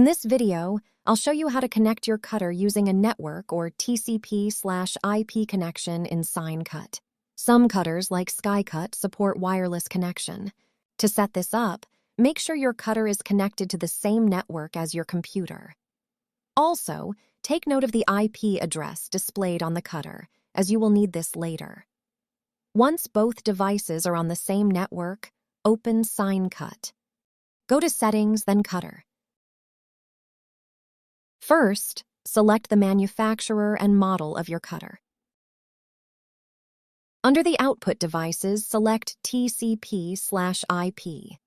this video, I'll show you how to connect your cutter using a network or TCP/IP connection in SignCut. Some cutters, like SkyCut, support wireless connection. To set this up, make sure your cutter is connected to the same network as your computer. Also, take note of the IP address displayed on the cutter, as you will need this later. Once both devices are on the same network, open SignCut. Go to Settings, then Cutter. First, select the manufacturer and model of your cutter. Under the output devices, select TCP/IP.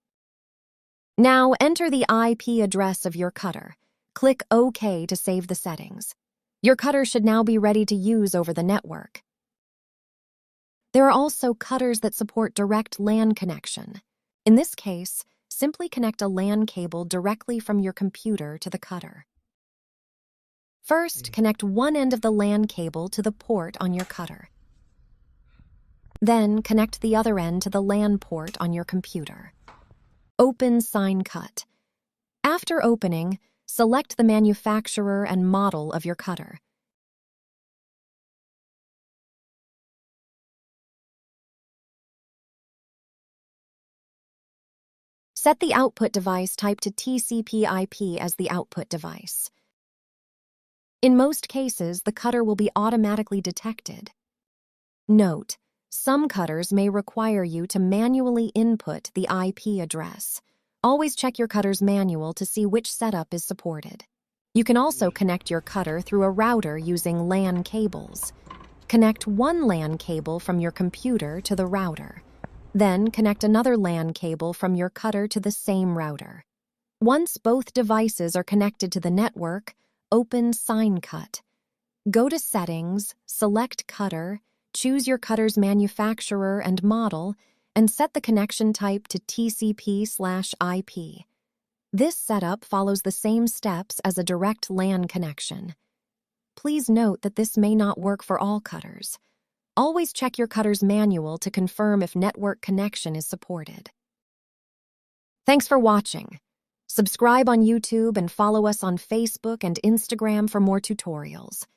Now enter the IP address of your cutter. Click OK to save the settings. Your cutter should now be ready to use over the network. There are also cutters that support direct LAN connection. In this case, simply connect a LAN cable directly from your computer to the cutter. First, connect one end of the LAN cable to the port on your cutter. Then, connect the other end to the LAN port on your computer. Open SignCut. After opening, select the manufacturer and model of your cutter. Set the output device type to TCP/IP as the output device. In most cases, the cutter will be automatically detected. Note, some cutters may require you to manually input the IP address. Always check your cutter's manual to see which setup is supported. You can also connect your cutter through a router using LAN cables. Connect one LAN cable from your computer to the router. Then connect another LAN cable from your cutter to the same router. Once both devices are connected to the network, open SignCut. Go to Settings, select Cutter, choose your cutter's manufacturer and model, and set the connection type to TCP/IP. This setup follows the same steps as a direct LAN connection. Please note that this may not work for all cutters. Always check your cutter's manual to confirm if network connection is supported. Thanks for watching. Subscribe on YouTube and follow us on Facebook and Instagram for more tutorials.